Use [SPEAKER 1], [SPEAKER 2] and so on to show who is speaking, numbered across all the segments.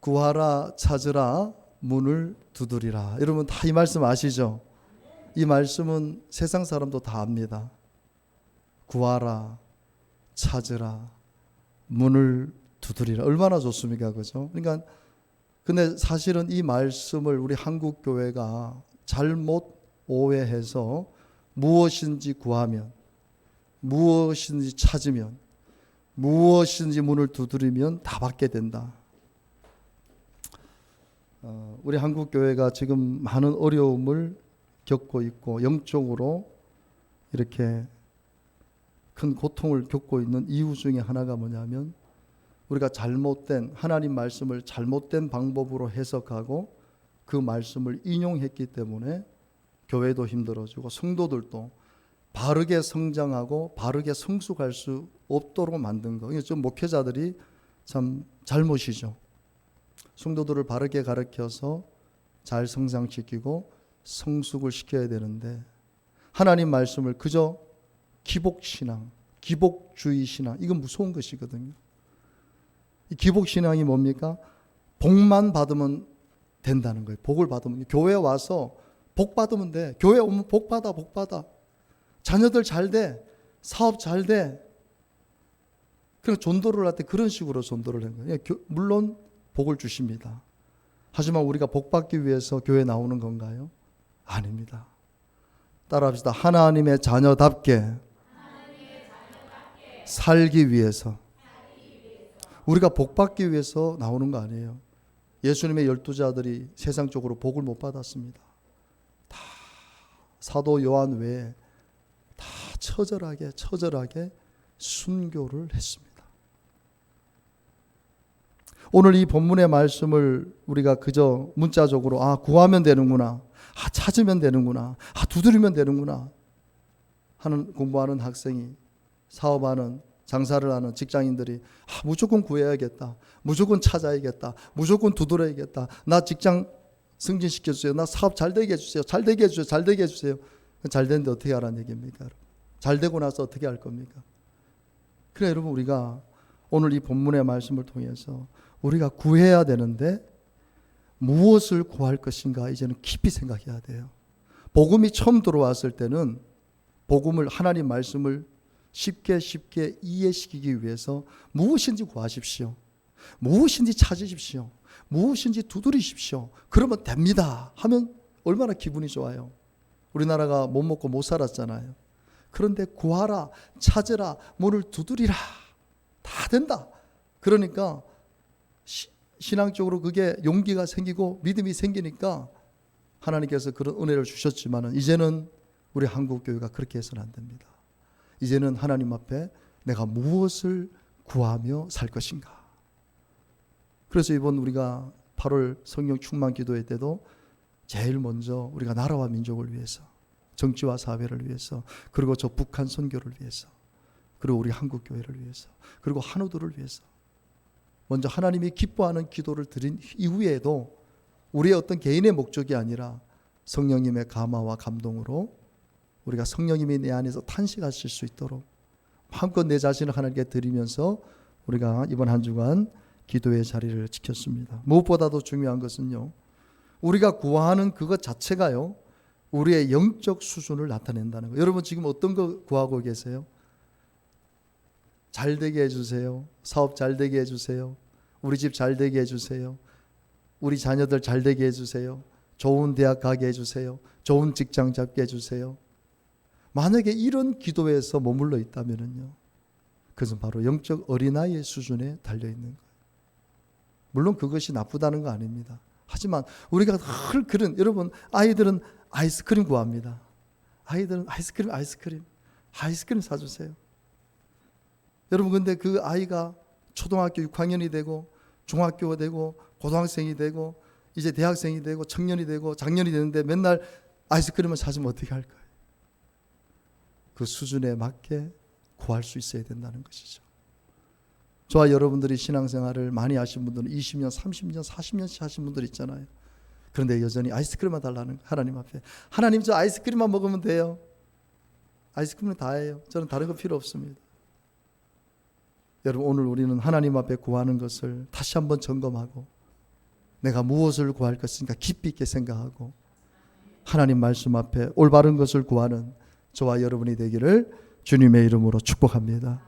[SPEAKER 1] 구하라 찾으라 문을 두드리라. 여러분 다 이 말씀 아시죠? 이 말씀은 세상 사람도 다 압니다. 구하라 찾으라 문을 두드리라. 얼마나 좋습니까? 그죠? 그러니까 근데 사실은 이 말씀을 우리 한국 교회가 잘못 오해해서 무엇인지 구하면, 무엇인지 찾으면, 무엇인지 문을 두드리면 다 받게 된다. 우리 한국 교회가 지금 많은 어려움을 겪고 있고 영적으로 이렇게 큰 고통을 겪고 있는 이유 중에 하나가 뭐냐면 우리가 잘못된 하나님 말씀을 잘못된 방법으로 해석하고 그 말씀을 인용했기 때문에 교회도 힘들어지고 성도들도 바르게 성장하고 바르게 성숙할 수 없도록 만든 거. 이게 좀 목회자들이 참 잘못이죠. 성도들을 바르게 가르쳐서 잘 성장시키고 성숙을 시켜야 되는데 하나님 말씀을 그저 기복신앙, 기복주의 신앙, 이건 무서운 것이거든요. 이 기복신앙이 뭡니까? 복만 받으면 된다는 거예요. 복을 받으면. 교회 와서 복 받으면 돼. 교회 오면 복 받아, 복 받아. 자녀들 잘 돼. 사업 잘 돼. 그러니까 전도를 할 때 그런 식으로 전도를 한 거예요. 물론 복을 주십니다. 하지만 우리가 복 받기 위해서 교회 나오는 건가요? 아닙니다. 따라합시다. 하나님의 자녀답게 살기 위해서. 우리가 복 받기 위해서 나오는 거 아니에요. 예수님의 12자들이 세상적으로 복을 못 받았습니다. 다 사도 요한 외에 다 처절하게 순교를 했습니다. 오늘 이 본문의 말씀을 우리가 그저 문자적으로 구하면 되는구나, 찾으면 되는구나, 두드리면 되는구나 하는 공부하는 학생이, 사업하는, 장사를 하는 직장인들이 무조건 구해야겠다, 무조건 찾아야겠다, 무조건 두드려야겠다, 나 직장 승진시켜주세요, 나 사업 잘 되게 해주세요, 잘 되게 해주세요, 잘 되게 해주세요. 잘 되는데 어떻게 하라는 얘기입니까? 잘 되고 나서 어떻게 할 겁니까? 그래 여러분, 우리가 오늘 이 본문의 말씀을 통해서 우리가 구해야 되는데 무엇을 구할 것인가 이제는 깊이 생각해야 돼요. 복음이 처음 들어왔을 때는 복음을, 하나님 말씀을 쉽게 이해시키기 위해서 무엇인지 구하십시오, 무엇인지 찾으십시오, 무엇인지 두드리십시오, 그러면 됩니다 하면 얼마나 기분이 좋아요. 우리나라가 못 먹고 못 살았잖아요. 그런데 구하라, 찾으라, 문을 두드리라, 다 된다. 그러니까 신앙적으로 그게 용기가 생기고 믿음이 생기니까 하나님께서 그런 은혜를 주셨지만 이제는 우리 한국 교회가 그렇게 해서는 안 됩니다. 이제는 하나님 앞에 내가 무엇을 구하며 살 것인가. 그래서 이번 우리가 8월 성령 충만 기도회 때도 제일 먼저 우리가 나라와 민족을 위해서, 정치와 사회를 위해서, 그리고 저 북한 선교를 위해서, 그리고 우리 한국 교회를 위해서, 그리고 한우들을 위해서 먼저 하나님이 기뻐하는 기도를 드린 이후에도 우리의 어떤 개인의 목적이 아니라 성령님의 감화와 감동으로 우리가 성령님이 내 안에서 탄식하실 수 있도록 마음껏 내 자신을 하나님께 드리면서 우리가 이번 한 주간 기도의 자리를 지켰습니다. 무엇보다도 중요한 것은요, 우리가 구하는 그것 자체가요 우리의 영적 수준을 나타낸다는 거예요. 여러분 지금 어떤 거 구하고 계세요? 잘 되게 해주세요. 사업 잘 되게 해주세요. 우리 집 잘 되게 해주세요. 우리 자녀들 잘 되게 해주세요. 좋은 대학 가게 해주세요. 좋은 직장 잡게 해주세요. 만약에 이런 기도에서 머물러 있다면요, 그것은 바로 영적 어린아이의 수준에 달려있는 거예요. 물론 그것이 나쁘다는 거 아닙니다. 하지만 우리가 늘 그런, 여러분 아이들은 아이스크림 구합니다. 아이들은 아이스크림 사주세요. 여러분 근데 그 아이가 초등학교 6학년이 되고 중학교가 되고 고등학생이 되고 이제 대학생이 되고 청년이 되고 장년이 되는데 맨날 아이스크림을 사주면 어떻게 할까요? 그 수준에 맞게 구할 수 있어야 된다는 것이죠. 저와 여러분들이 신앙생활을 많이 하신 분들은 20년, 30년, 40년씩 하신 분들 있잖아요. 그런데 여전히 아이스크림만 달라는 하나님 앞에, 하나님 저 아이스크림만 먹으면 돼요. 아이스크림은 다예요. 저는 다른 거 필요 없습니다. 여러분 오늘 우리는 하나님 앞에 구하는 것을 다시 한번 점검하고 내가 무엇을 구할 것인가 깊이 있게 생각하고 하나님 말씀 앞에 올바른 것을 구하는 저와 여러분이 되기를 주님의 이름으로 축복합니다.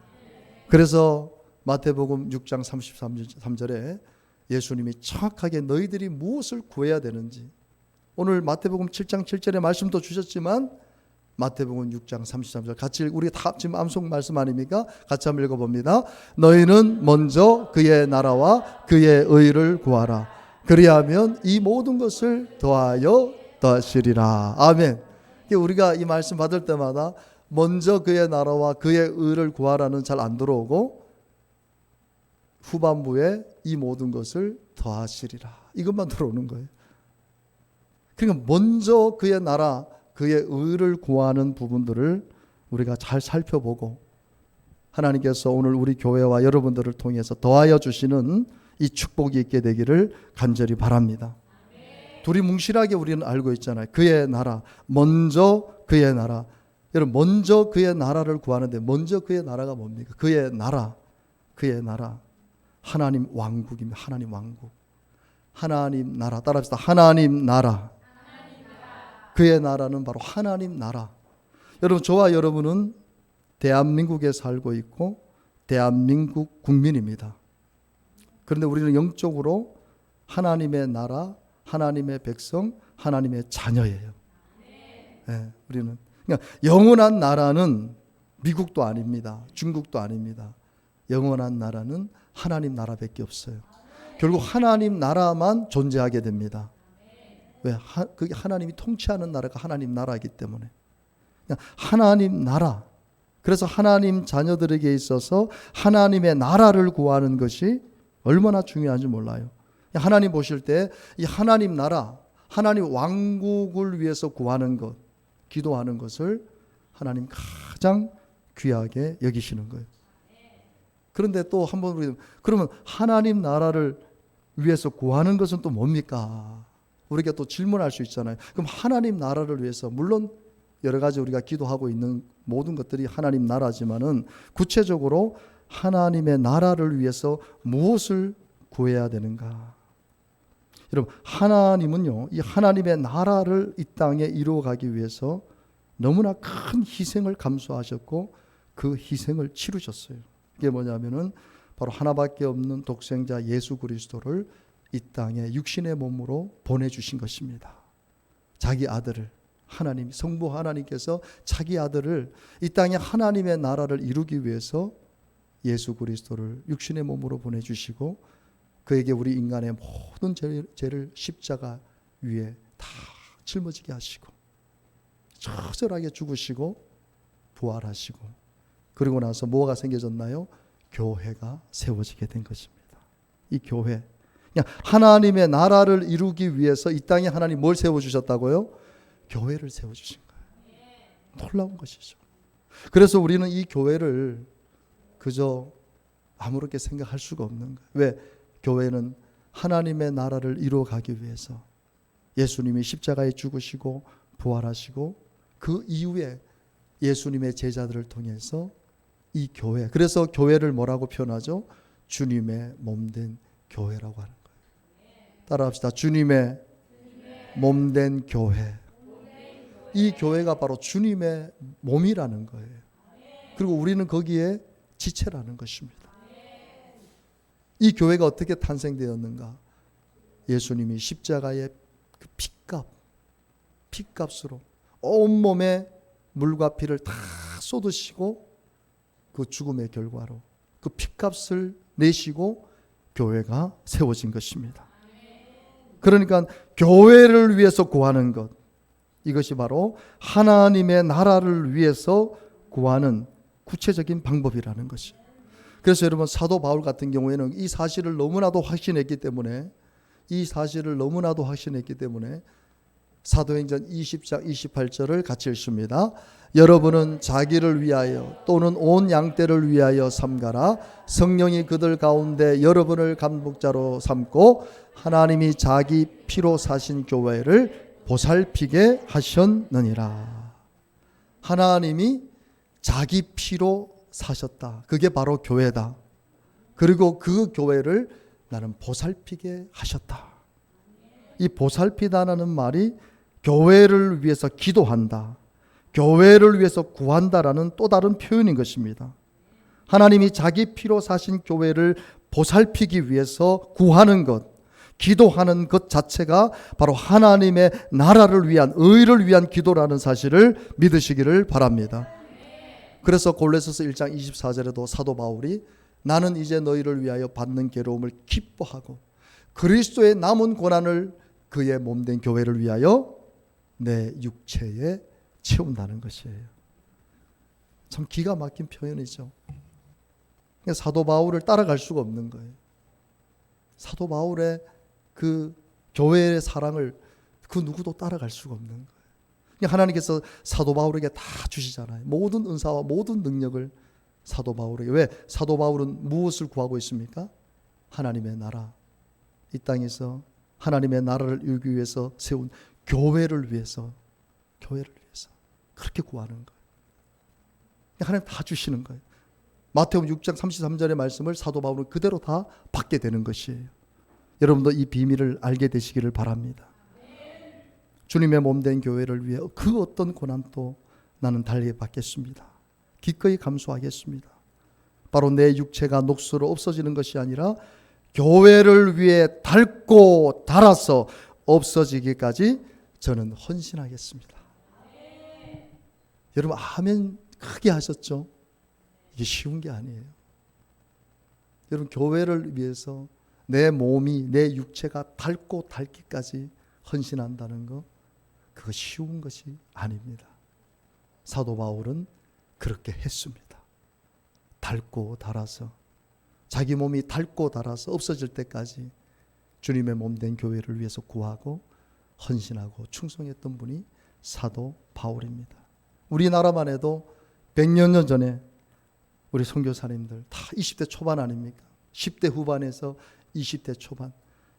[SPEAKER 1] 그래서 마태복음 6장 33절에 예수님이 정확하게 너희들이 무엇을 구해야 되는지, 오늘 마태복음 7장 7절의 말씀도 주셨지만 마태복음 6장 33절 같이 우리가 다 지금 암송 말씀 아닙니까? 같이 한번 읽어봅니다. 너희는 먼저 그의 나라와 그의 의를 구하라. 그리하면 이 모든 것을 더하여 더하시리라. 아멘. 우리가 이 말씀 받을 때마다 먼저 그의 나라와 그의 의를 구하라는 잘 안 들어오고 후반부에 이 모든 것을 더하시리라. 이것만 들어오는 거예요. 그러니까 먼저 그의 나라, 그의 의를 구하는 부분들을 우리가 잘 살펴보고 하나님께서 오늘 우리 교회와 여러분들을 통해서 더하여 주시는 이 축복이 있게 되기를 간절히 바랍니다. 둘이 뭉실하게 우리는 알고 있잖아요. 그의 나라, 먼저 그의 나라. 여러분, 먼저 그의 나라를 구하는데 먼저 그의 나라가 뭡니까? 그의 나라, 그의 나라. 하나님 왕국입니다. 하나님 왕국. 하나님 나라. 따라합시다. 하나님 나라. 그의 나라는 바로 하나님 나라. 여러분, 저와 여러분은 대한민국에 살고 있고 대한민국 국민입니다. 그런데 우리는 영적으로 하나님의 나라, 하나님의 백성, 하나님의 자녀예요. 네, 우리는 그러니까 영원한 나라는 미국도 아닙니다. 중국도 아닙니다. 영원한 나라는 하나님 나라밖에 없어요. 결국 하나님 나라만 존재하게 됩니다. 왜? 그게 하나님이 통치하는 나라가 하나님 나라이기 때문에. 하나님 나라. 그래서 하나님 자녀들에게 있어서 하나님의 나라를 구하는 것이 얼마나 중요한지 몰라요. 하나님 보실 때 이 하나님 나라, 하나님 왕국을 위해서 구하는 것, 기도하는 것을 하나님 가장 귀하게 여기시는 거예요. 그런데 또 한번 우리 그러면 하나님 나라를 위해서 구하는 것은 또 뭡니까? 우리가 또 질문할 수 있잖아요. 그럼 하나님 나라를 위해서 물론 여러 가지 우리가 기도하고 있는 모든 것들이 하나님 나라지만은 구체적으로 하나님의 나라를 위해서 무엇을 구해야 되는가? 여러분, 하나님은요, 이 하나님의 나라를 이 땅에 이루어가기 위해서 너무나 큰 희생을 감수하셨고 그 희생을 치르셨어요. 이게 뭐냐면은 바로 하나밖에 없는 독생자 예수 그리스도를 이 땅에 육신의 몸으로 보내주신 것입니다. 자기 아들을, 하나님, 성부 하나님께서 자기 아들을 이 땅에 하나님의 나라를 이루기 위해서 예수 그리스도를 육신의 몸으로 보내주시고 그에게 우리 인간의 모든 죄를 십자가 위에 다 짊어지게 하시고 처절하게 죽으시고 부활하시고 그리고 나서 뭐가 생겨졌나요? 교회가 세워지게 된 것입니다. 이 교회, 그냥 하나님의 나라를 이루기 위해서 이 땅에 하나님 뭘 세워주셨다고요? 교회를 세워주신 거예요. 놀라운 것이죠. 그래서 우리는 이 교회를 그저 아무렇게 생각할 수가 없는 거예요. 왜? 교회는 하나님의 나라를 이루어가기 위해서 예수님이 십자가에 죽으시고 부활하시고 그 이후에 예수님의 제자들을 통해서 이 교회, 그래서 교회를 뭐라고 표현하죠? 주님의 몸된 교회라고 하는 거예요. 따라합시다. 주님의 몸된 교회. 이 교회가 바로 주님의 몸이라는 거예요. 그리고 우리는 거기에 지체라는 것입니다. 이 교회가 어떻게 탄생되었는가? 예수님이 십자가의 그 피값으로 온몸에 물과 피를 다 쏟으시고 그 죽음의 결과로 그 피값을 내시고 교회가 세워진 것입니다. 그러니까 교회를 위해서 구하는 것, 이것이 바로 하나님의 나라를 위해서 구하는 구체적인 방법이라는 것이에요. 그래서 여러분, 사도 바울 같은 경우에는 이 사실을 너무나도 확신했기 때문에 사도행전 20장 28절을 같이 읽습니다. 여러분은 자기를 위하여 또는 온 양떼를 위하여 삼가라. 성령이 그들 가운데 여러분을 감독자로 삼고 하나님이 자기 피로 사신 교회를 보살피게 하셨느니라. 하나님이 자기 피로 사셨다. 그게 바로 교회다. 그리고 그 교회를 나는 보살피게 하셨다. 이 보살피다라는 말이 교회를 위해서 기도한다, 교회를 위해서 구한다라는 또 다른 표현인 것입니다. 하나님이 자기 피로 사신 교회를 보살피기 위해서 구하는 것, 기도하는 것 자체가 바로 하나님의 나라를 위한, 의를 위한 기도라는 사실을 믿으시기를 바랍니다. 그래서 골로새서 1장 24절에도 사도 바울이 나는 이제 너희를 위하여 받는 괴로움을 기뻐하고 그리스도의 남은 고난을 그의 몸된 교회를 위하여 내 육체에 채운다는 것이에요. 참 기가 막힌 표현이죠. 사도 바울을 따라갈 수가 없는 거예요. 사도 바울의 그 교회의 사랑을 그 누구도 따라갈 수가 없는 거예요. 하나님께서 사도 바울에게 다 주시잖아요. 모든 은사와 모든 능력을 사도 바울에게. 왜? 사도 바울은 무엇을 구하고 있습니까? 하나님의 나라. 이 땅에서 하나님의 나라를 이루기 위해서 세운 교회를 위해서, 교회를 위해서 그렇게 구하는 거예요. 하나님 다 주시는 거예요. 마태복음 6장 33절의 말씀을 사도 바울은 그대로 다 받게 되는 것이에요. 여러분도 이 비밀을 알게 되시기를 바랍니다. 주님의 몸된 교회를 위해 그 어떤 고난도 나는 달리 받겠습니다. 기꺼이 감수하겠습니다. 바로 내 육체가 녹슬어 없어지는 것이 아니라 교회를 위해 닳고 닳아서 없어지기까지 저는 헌신하겠습니다. 여러분 아멘 크게 하셨죠? 이게 쉬운 게 아니에요. 여러분 교회를 위해서 내 몸이, 내 육체가 닳고 닳기까지 헌신한다는 거, 그거 쉬운 것이 아닙니다. 사도 바울은 그렇게 했습니다. 닳고 닳아서, 자기 몸이 닳고 닳아서 없어질 때까지 주님의 몸된 교회를 위해서 구하고 헌신하고 충성했던 분이 사도 바울입니다. 우리나라만 해도 100년 전에 우리 선교사님들 다 20대 초반 아닙니까? 10대 후반에서 20대 초반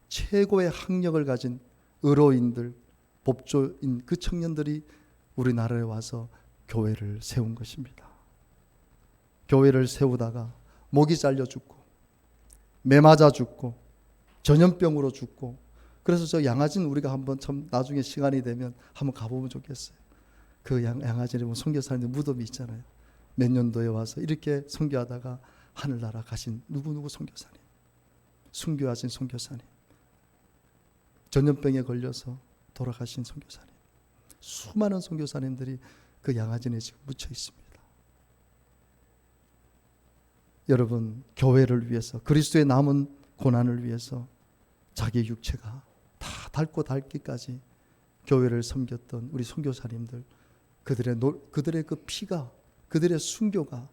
[SPEAKER 1] 최고의 학력을 가진 의로인들, 법조인 그 청년들이 우리나라에 와서 교회를 세운 것입니다. 교회를 세우다가 목이 잘려 죽고 매 맞아 죽고 전염병으로 죽고, 그래서 저 양아진 우리가 한번 참 나중에 시간이 되면 한번 가보면 좋겠어요. 그 양아진에 보면 선교사님들 무덤이 있잖아요. 몇 년도에 와서 이렇게 선교하다가 하늘나라 가신 누구누구 선교사님, 순교하신 선교사님, 전염병에 걸려서 돌아가신 선교사님, 수많은 선교사님들이 그 양아진에 지금 묻혀 있습니다. 여러분 교회를 위해서, 그리스도의 남은 고난을 위해서 자기 육체가 다 닳고 닳기까지 교회를 섬겼던 우리 선교사님들, 그들의 그 피가, 그들의 순교가,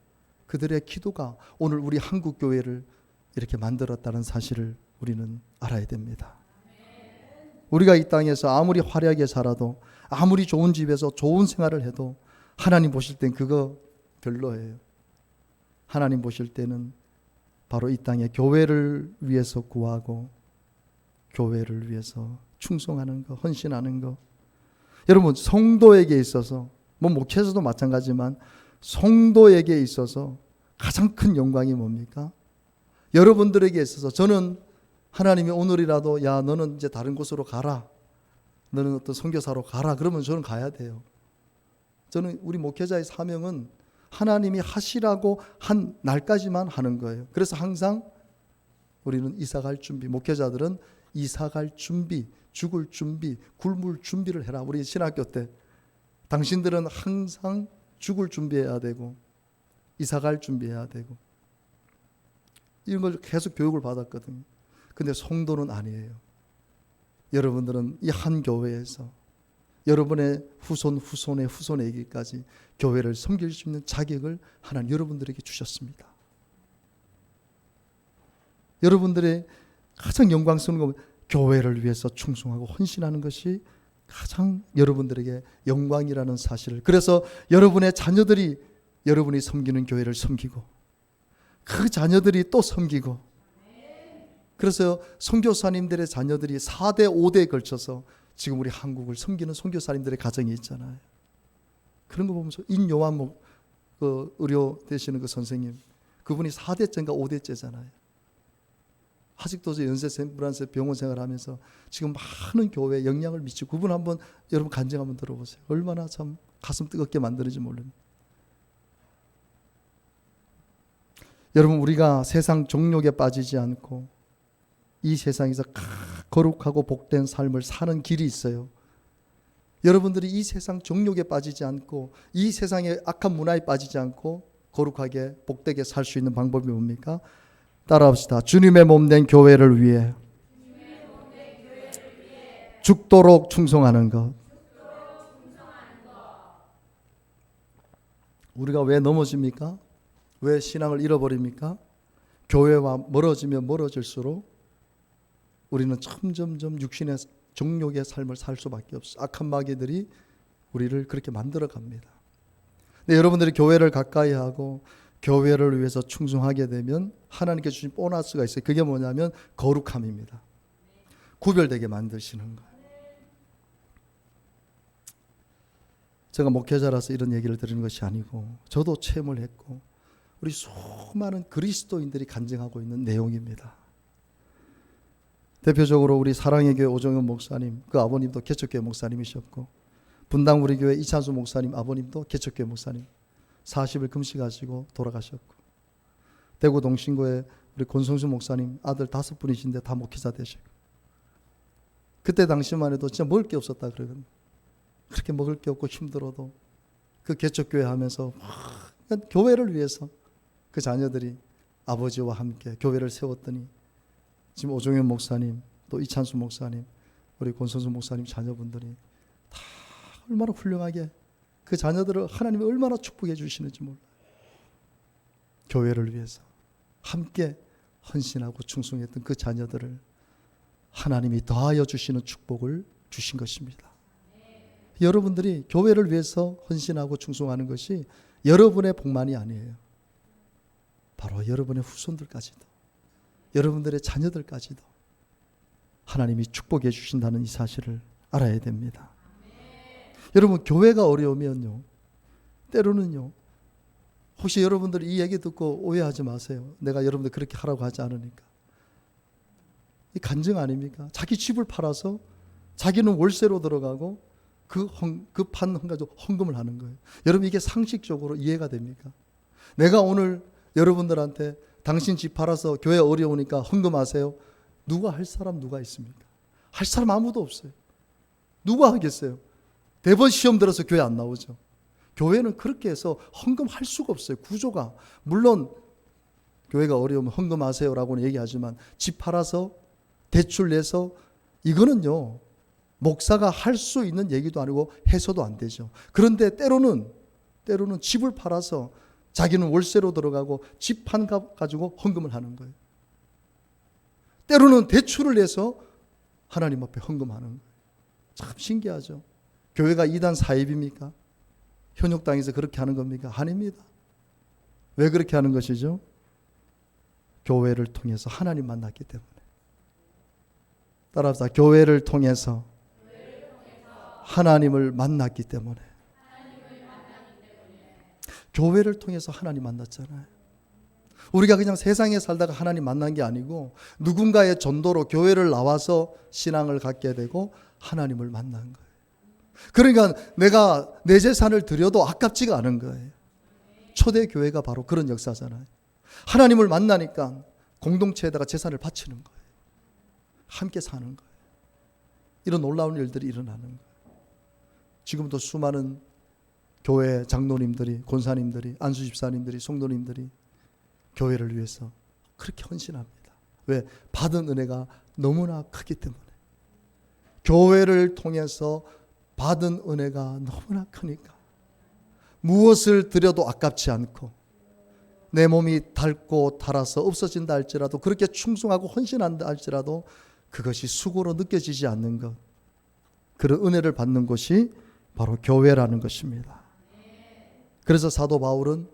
[SPEAKER 1] 그들의 기도가 오늘 우리 한국 교회를 이렇게 만들었다는 사실을 우리는 알아야 됩니다. 우리가 이 땅에서 아무리 화려하게 살아도, 아무리 좋은 집에서 좋은 생활을 해도 하나님 보실 땐 그거 별로예요. 하나님 보실 때는 바로 이 땅에 교회를 위해서 구하고 교회를 위해서 충성하는 거, 헌신하는 거. 여러분 성도에게 있어서, 뭐 목회에서도 마찬가지지만 성도에게 있어서 가장 큰 영광이 뭡니까? 여러분들에게 있어서 저는 하나님이 오늘이라도 야 너는 이제 다른 곳으로 가라, 너는 어떤 선교사로 가라, 그러면 저는 가야 돼요. 저는 우리 목회자의 사명은 하나님이 하시라고 한 날까지만 하는 거예요. 그래서 항상 우리는 이사갈 준비, 목회자들은 이사갈 준비, 죽을 준비, 굶을 준비를 해라. 우리 신학교 때 당신들은 항상 죽을 준비해야 되고 이사갈 준비해야 되고 이런 걸 계속 교육을 받았거든요. 근데 성도는 아니에요. 여러분들은 이 한 교회에서 여러분의 후손의 후손에게까지 교회를 섬길 수 있는 자격을 하나님 여러분들에게 주셨습니다. 여러분들의 가장 영광스러운 건 교회를 위해서 충성하고 헌신하는 것이 가장 여러분들에게 영광이라는 사실을, 그래서 여러분의 자녀들이 여러분이 섬기는 교회를 섬기고 그 자녀들이 또 섬기고, 그래서 선교사님들의 자녀들이 4대 5대에 걸쳐서 지금 우리 한국을 섬기는 선교사님들의 가정이 있잖아요. 그런 거 보면서 인요한 그 의료 되시는 그 선생님, 그분이 4대째인가 5대째잖아요. 아직도 저 연세 샌프란시스코 병원 생활하면서 지금 많은 교회에 영향을 미치고, 그분 한번 여러분 간증 한번 들어보세요. 얼마나 참 가슴 뜨겁게 만드는지 모릅니다. 여러분, 우리가 세상 정욕에 빠지지 않고 이 세상에서 거룩하고 복된 삶을 사는 길이 있어요. 여러분들이 이 세상 정욕에 빠지지 않고 이 세상의 악한 문화에 빠지지 않고 거룩하게 복되게 살 수 있는 방법이 뭡니까? 따라합시다. 주님의 몸된 교회를 위해 죽도록 충성하는 것. 우리가 왜 넘어집니까? 왜 신앙을 잃어버립니까? 교회와 멀어지면 멀어질수록 우리는 점점점 육신의 정욕의 삶을 살 수밖에 없어요. 악한 마귀들이 우리를 그렇게 만들어 갑니다. 근데 여러분들이 교회를 가까이 하고 교회를 위해서 충성하게 되면 하나님께 주신 보너스가 있어요. 그게 뭐냐면 거룩함입니다. 구별되게 만드시는 거예요. 제가 목회자라서 이런 얘기를 드리는 것이 아니고 저도 체험을 했고 우리 수많은 그리스도인들이 간증하고 있는 내용입니다. 대표적으로 우리 사랑의 교회 오정현 목사님, 그 아버님도 개척교회 목사님이셨고, 분당 우리 교회 이찬수 목사님 아버님도 개척교회 목사님, 40일 금식하시고 돌아가셨고, 대구 동신고에 우리 권성수 목사님 아들 5분이신데 다 목회자 되시고, 그때 당시만 해도 진짜 먹을 게 없었다 그러거든요. 그렇게 먹을 게 없고 힘들어도 그 개척교회 하면서 교회를 위해서 그 자녀들이 아버지와 함께 교회를 세웠더니 지금 오종현 목사님, 또 이찬수 목사님, 우리 권선수 목사님 자녀분들이 다 얼마나 훌륭하게 그 자녀들을 하나님이 얼마나 축복해 주시는지 몰라요. 교회를 위해서 함께 헌신하고 충성했던 그 자녀들을 하나님이 더하여 주시는 축복을 주신 것입니다. 여러분들이 교회를 위해서 헌신하고 충성하는 것이 여러분의 복만이 아니에요. 바로 여러분의 후손들까지도, 여러분들의 자녀들까지도 하나님이 축복해 주신다는 이 사실을 알아야 됩니다. 여러분, 교회가 어려우면요, 때로는요, 혹시 여러분들이 이 얘기 듣고 오해하지 마세요. 내가 여러분들 그렇게 하라고 하지 않으니까. 이 간증 아닙니까? 자기 집을 팔아서 자기는 월세로 들어가고 그 판 가지고 헌금을 하는 거예요. 여러분, 이게 상식적으로 이해가 됩니까? 내가 오늘 여러분들한테 당신 집 팔아서 교회 어려우니까 헌금하세요. 누가 할 사람 누가 있습니까? 할 사람 아무도 없어요. 누가 하겠어요? 대번 시험 들어서 교회 안 나오죠. 교회는 그렇게 해서 헌금할 수가 없어요. 구조가. 물론 교회가 어려우면 헌금하세요라고는 얘기하지만 집 팔아서 대출 내서 이거는요, 목사가 할 수 있는 얘기도 아니고 해서도 안 되죠. 그런데 때로는 집을 팔아서 자기는 월세로 들어가고 집 판 가지고 헌금을 하는 거예요. 때로는 대출을 내서 하나님 앞에 헌금하는 거예요. 참 신기하죠. 교회가 이단 사입입니까? 현욕당에서 그렇게 하는 겁니까? 아닙니다. 왜 그렇게 하는 것이죠? 교회를 통해서 하나님 만났기 때문에. 따라합시다. 교회를 통해서 하나님을 만났기 때문에. 교회를 통해서 하나님 만났잖아요. 우리가 그냥 세상에 살다가 하나님 만난 게 아니고 누군가의 전도로 교회를 나와서 신앙을 갖게 되고 하나님을 만난 거예요. 그러니까 내가 내 재산을 드려도 아깝지가 않은 거예요. 초대교회가 바로 그런 역사잖아요. 하나님을 만나니까 공동체에다가 재산을 바치는 거예요. 함께 사는 거예요. 이런 놀라운 일들이 일어나는 거예요. 지금도 수많은 교회 장로님들이, 권사님들이, 안수집사님들이, 성도님들이 교회를 위해서 그렇게 헌신합니다. 왜? 받은 은혜가 너무나 크기 때문에. 교회를 통해서 받은 은혜가 너무나 크니까 무엇을 드려도 아깝지 않고 내 몸이 닳고 닳아서 없어진다 할지라도, 그렇게 충성하고 헌신한다 할지라도 그것이 수고로 느껴지지 않는 것, 그런 은혜를 받는 곳이 바로 교회라는 것입니다. 그래서 사도 바울은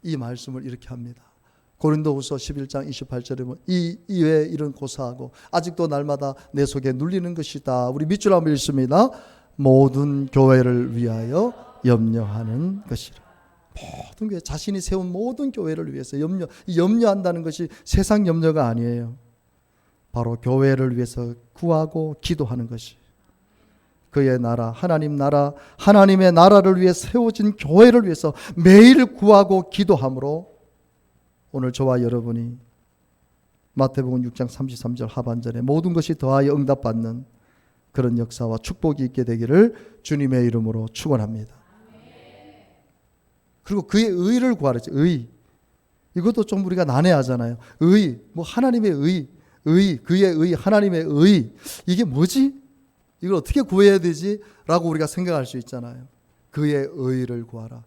[SPEAKER 1] 이 말씀을 이렇게 합니다. 고린도후서 11장 28절에 보면 이 이외에 이런 고사하고 아직도 날마다 내 속에 눌리는 것이다. 우리 밑줄 한번 읽습니다. 모든 교회를 위하여 염려하는 것이라. 모든 교회, 자신이 세운 모든 교회를 위해서 염려한다는 것이 세상 염려가 아니에요. 바로 교회를 위해서 구하고 기도하는 것이 그의 나라, 하나님의 나라를 위해 세워진 교회를 위해서 매일 구하고 기도함으로 오늘 저와 여러분이 마태복음 6장 33절 하반절에 모든 것이 더하여 응답받는 그런 역사와 축복이 있게 되기를 주님의 이름으로 축원합니다. 그리고 그의 의를 구하랬죠. 의. 이것도 좀 우리가 난해하잖아요. 의, 뭐 하나님의 의, 그의 의, 하나님의 의. 이게 뭐지? 이걸 어떻게 구해야 되지? 라고 우리가 생각할 수 있잖아요. 그의 의를 구하라.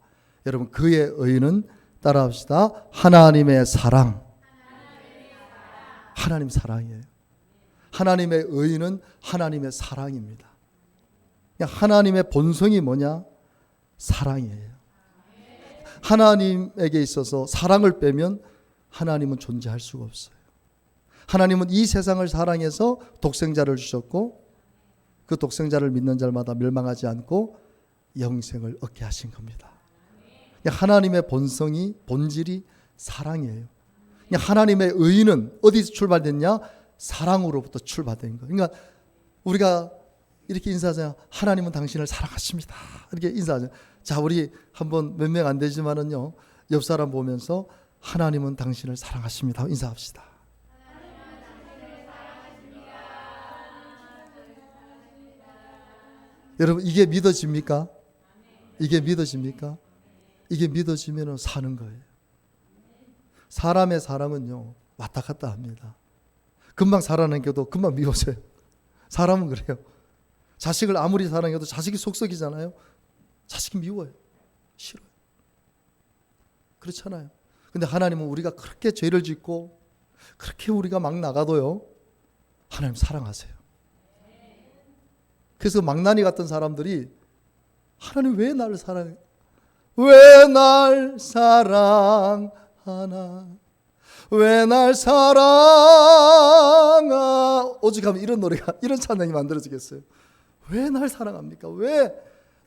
[SPEAKER 1] 여러분, 그의 의는 따라합시다. 하나님의 사랑. 하나님 사랑이에요. 하나님의 의는 하나님의 사랑입니다. 하나님의 본성이 뭐냐? 사랑이에요. 하나님에게 있어서 사랑을 빼면 하나님은 존재할 수가 없어요. 하나님은 이 세상을 사랑해서 독생자를 주셨고 그 독생자를 믿는 자마다 멸망하지 않고 영생을 얻게 하신 겁니다. 하나님의 본성이, 본질이 사랑이에요. 하나님의 의는 어디서 출발됐냐? 사랑으로부터 출발된 거예요. 그러니까 우리가 이렇게 인사하잖아요. 하나님은 당신을 사랑하십니다. 이렇게 인사하죠. 자, 우리 한번 몇 명 안 되지만은요, 옆 사람 보면서 하나님은 당신을 사랑하십니다. 인사합시다. 여러분, 이게 믿어집니까? 이게 믿어집니까? 이게 믿어지면 사는 거예요. 사람의 사랑은요, 왔다 갔다 합니다. 금방 사랑해도 금방 미워져요. 사람은 그래요. 자식을 아무리 사랑해도 자식이 속썩이잖아요. 자식이 미워요. 싫어요. 그렇잖아요. 근데 하나님은 우리가 그렇게 죄를 짓고 그렇게 우리가 막 나가도요, 하나님 사랑하세요. 그래서 망나니 같은 사람들이 하나님 왜 나를 사랑해? 왜 날 사랑하나? 왜 날 사랑하? 오직 하면 이런 노래가, 이런 찬양이 만들어지겠어요. 왜 날 사랑합니까? 왜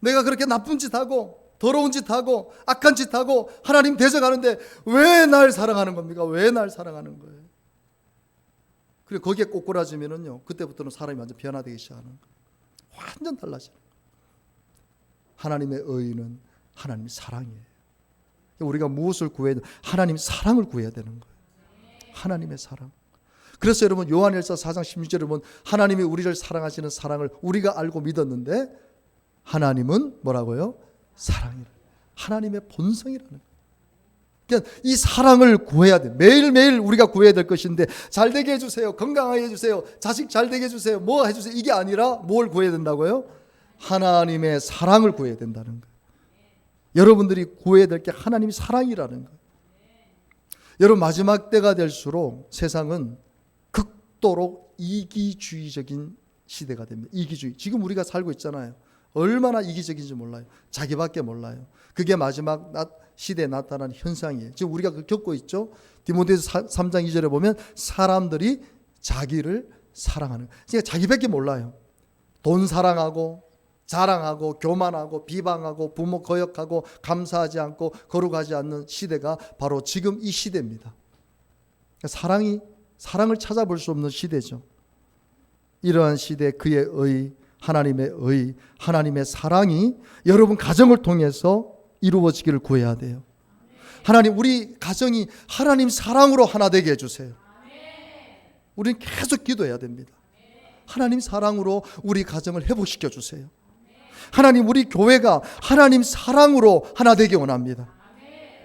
[SPEAKER 1] 내가 그렇게 나쁜 짓 하고 더러운 짓 하고 악한 짓 하고 하나님 대적하는데 왜 날 사랑하는 겁니까? 왜 날 사랑하는 거예요? 그리고 거기에 꼬꾸라지면은요, 그때부터는 사람이 완전 변화되기 시작하는 거예요. 완전 달라져요. 하나님의 의는 하나님의 사랑이에요. 우리가 무엇을 구해야 돼? 하나님 사랑을 구해야 되는 거예요. 하나님의 사랑. 그래서 여러분, 요한일서 4장 16절에 보면 하나님이 우리를 사랑하시는 사랑을 우리가 알고 믿었는데 하나님은 뭐라고요? 사랑이라. 하나님의 본성이라는 거예요. 그러니까 이 사랑을 구해야 돼. 매일매일 우리가 구해야 될 것인데, 잘 되게 해주세요, 건강하게 해주세요, 자식 잘 되게 해주세요, 뭐 해주세요, 이게 아니라 뭘 구해야 된다고요? 하나님의 사랑을 구해야 된다는 거예요. 여러분들이 구해야 될 게 하나님의 사랑이라는 거예요. 여러분, 마지막 때가 될수록 세상은 극도로 이기주의적인 시대가 됩니다. 이기주의. 지금 우리가 살고 있잖아요. 얼마나 이기적인지 몰라요. 자기밖에 몰라요. 그게 마지막 시대에 나타난 현상이에요. 지금 우리가 겪고 있죠. 디모데후서 3장 2절에 보면 사람들이 자기를 사랑하는, 그러니까 자기밖에 몰라요. 돈 사랑하고 자랑하고 교만하고 비방하고 부모 거역하고 감사하지 않고 거룩하지 않는 시대가 바로 지금 이 시대입니다. 사랑을 찾아볼 수 없는 시대죠. 이러한 시대에 그의 의, 하나님의 의, 하나님의 사랑이 여러분 가정을 통해서 이루어지기를 구해야 돼요. 하나님, 우리 가정이 하나님 사랑으로 하나 되게 해주세요. 우리는 계속 기도해야 됩니다. 하나님 사랑으로 우리 가정을 회복시켜 주세요. 하나님, 우리 교회가 하나님 사랑으로 하나 되기 원합니다.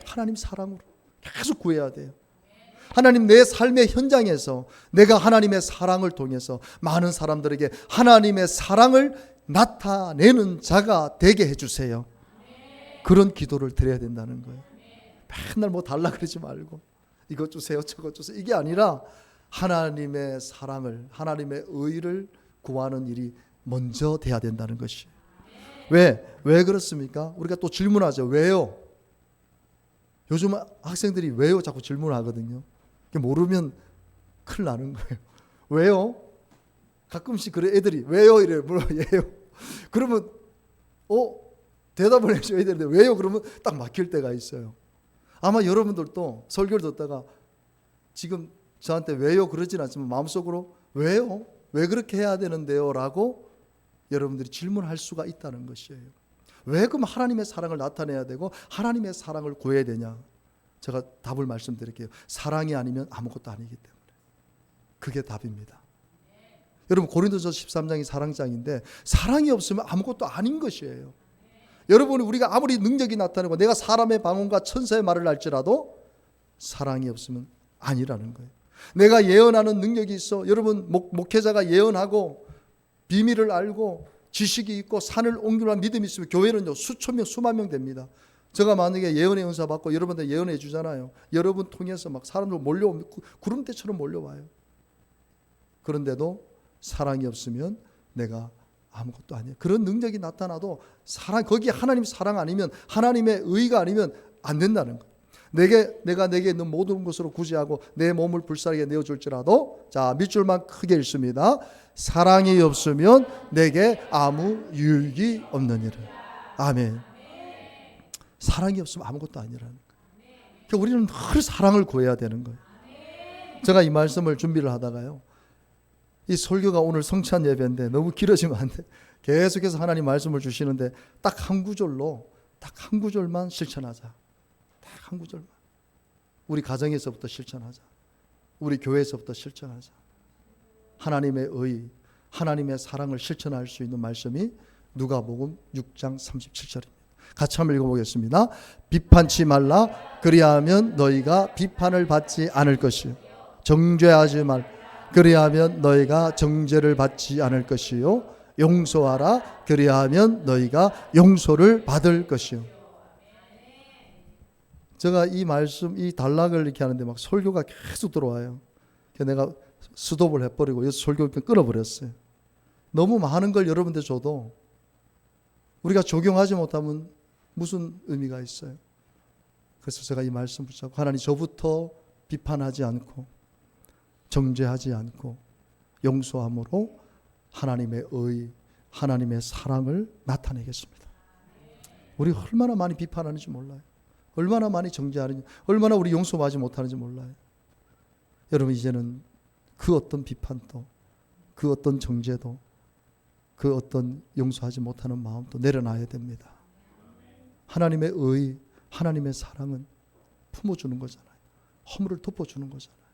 [SPEAKER 1] 하나님 사랑으로 계속 구해야 돼요. 하나님, 내 삶의 현장에서 내가 하나님의 사랑을 통해서 많은 사람들에게 하나님의 사랑을 나타내는 자가 되게 해주세요. 그런 기도를 드려야 된다는 거예요. 맨날 뭐 달라 그러지 말고 이것 주세요, 저것 주세요, 이게 아니라 하나님의 사랑을, 하나님의 의를 구하는 일이 먼저 돼야 된다는 것이에요. 왜 그렇습니까? 우리가 또 질문하죠. 왜요? 요즘 학생들이 왜요? 자꾸 질문하거든요. 모르면 큰일 나는 거예요. 왜요? 가끔씩 그래, 애들이 왜요? 이래요. 왜요? 그러면 대답을 해줘야 되는데 왜요? 그러면 딱 막힐 때가 있어요. 아마 여러분들도 설교를 듣다가 지금 저한테 왜요? 그러진 않지만 마음속으로 왜요? 왜 그렇게 해야 되는데요? 라고 여러분들이 질문할 수가 있다는 것이에요. 왜 그럼 하나님의 사랑을 나타내야 되고 하나님의 사랑을 구해야 되냐? 제가 답을 말씀드릴게요. 사랑이 아니면 아무것도 아니기 때문에. 그게 답입니다. 여러분 고린도서 13장이 사랑장인데 사랑이 없으면 아무것도 아닌 것이에요. 여러분 우리가 아무리 능력이 나타나고 내가 사람의 방언과 천사의 말을 할지라도 사랑이 없으면 아니라는 거예요. 내가 예언하는 능력이 있어. 여러분 목회자가 예언하고 비밀을 알고 지식이 있고 산을 옮기려는 믿음이 있으면 교회는요 수천 명 수만 명 됩니다. 제가 만약에 예언의 은사 받고 여러분들 예언해 주잖아요. 여러분 통해서 막 사람들 몰려오면 구름대처럼 몰려와요. 그런데도 사랑이 없으면 내가 아무것도 아니에요. 그런 능력이 나타나도 거기에 하나님 사랑 아니면 하나님의 의가 아니면 안 된다는 거예요. 내가 내게 있는 모든 것으로 구제하고 내 몸을 불사르게 내어줄지라도 자 밑줄만 크게 읽습니다. 사랑이 없으면 내게 아무 유익이 없느니라. 아멘. 사랑이 없으면 아무것도 아니라는 거예요. 그러니까 우리는 늘 사랑을 구해야 되는 거예요. 제가 이 말씀을 준비를 하다가요. 이 설교가 오늘 성찬 예배인데 너무 길어지면 안 돼. 계속해서 하나님 말씀을 주시는데 딱 한 구절만 실천하자. 딱 한 구절만. 우리 가정에서부터 실천하자. 우리 교회에서부터 실천하자. 하나님의 의, 하나님의 사랑을 실천할 수 있는 말씀이 누가복음 6장 37절입니다. 같이 한번 읽어보겠습니다. 비판치 말라 그리하면 너희가 비판을 받지 않을 것이요 정죄하지 말 그리하면 너희가 정죄를 받지 않을 것이요 용서하라 그리하면 너희가 용서를 받을 것이요. 제가 이 말씀 이 단락을 이렇게 하는데 막 설교가 계속 들어와요. 그래서 내가 스톱을 해버리고 여기서 설교 끊어버렸어요. 너무 많은 걸 여러분들 줘도 우리가 적용하지 못하면 무슨 의미가 있어요? 그래서 제가 이 말씀 붙잡고 하나님 저부터 비판하지 않고 정죄하지 않고 용서함으로 하나님의 의, 하나님의 사랑을 나타내겠습니다. 우리 얼마나 많이 비판하는지 몰라요. 얼마나 많이 정죄하는지, 얼마나 우리 용서하지 못하는지 몰라요. 여러분 이제는 그 어떤 비판도, 그 어떤 정죄도, 그 어떤 용서하지 못하는 마음도 내려놔야 됩니다. 하나님의 의, 하나님의 사랑은 품어주는 거잖아요. 허물을 덮어주는 거잖아요.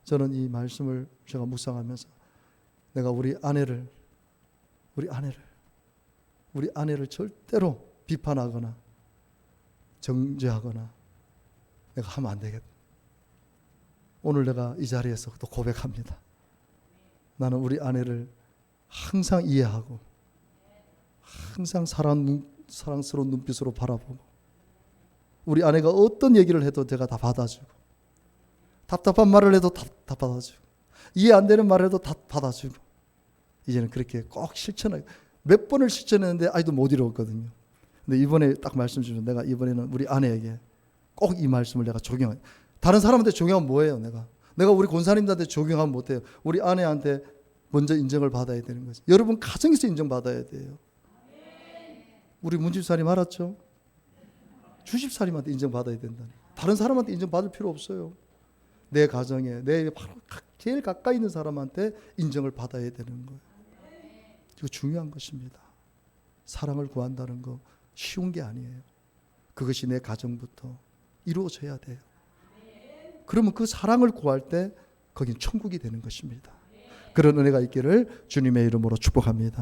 [SPEAKER 1] 저는 이 말씀을 제가 묵상하면서 내가 우리 아내를 절대로 비판하거나 정죄하거나 내가 하면 안 되겠다. 오늘 내가 이 자리에서 또 고백합니다. 나는 우리 아내를 항상 이해하고 항상 사랑스러운 눈빛으로 바라보고 우리 아내가 어떤 얘기를 해도 제가 다 받아주고 답답한 말을 해도 다 받아주고 이해 안 되는 말을 해도 다 받아주고 이제는 그렇게 꼭 실천하고 몇 번을 실천했는데 아직도 못 이루었거든요. 근데 이번에 딱 말씀 주셔서 내가 이번에는 우리 아내에게 꼭 이 말씀을 내가 적용해. 다른 사람한테 적용하면 뭐예요? 내가 우리 권사님들한테 적용하면 못해요. 우리 아내한테 먼저 인정을 받아야 되는 거지. 여러분 가정에서 인정받아야 돼요. 우리 문집사님 알았죠? 주집사님한테 인정받아야 된다. 다른 사람한테 인정받을 필요 없어요. 내 가정에 내 바로 제일 가까이 있는 사람한테 인정을 받아야 되는 거예요. 이거 중요한 것입니다. 사랑을 구한다는 거 쉬운 게 아니에요. 그것이 내 가정부터 이루어져야 돼요. 그러면 그 사랑을 구할 때 거긴 천국이 되는 것입니다. 그런 은혜가 있기를 주님의 이름으로 축복합니다.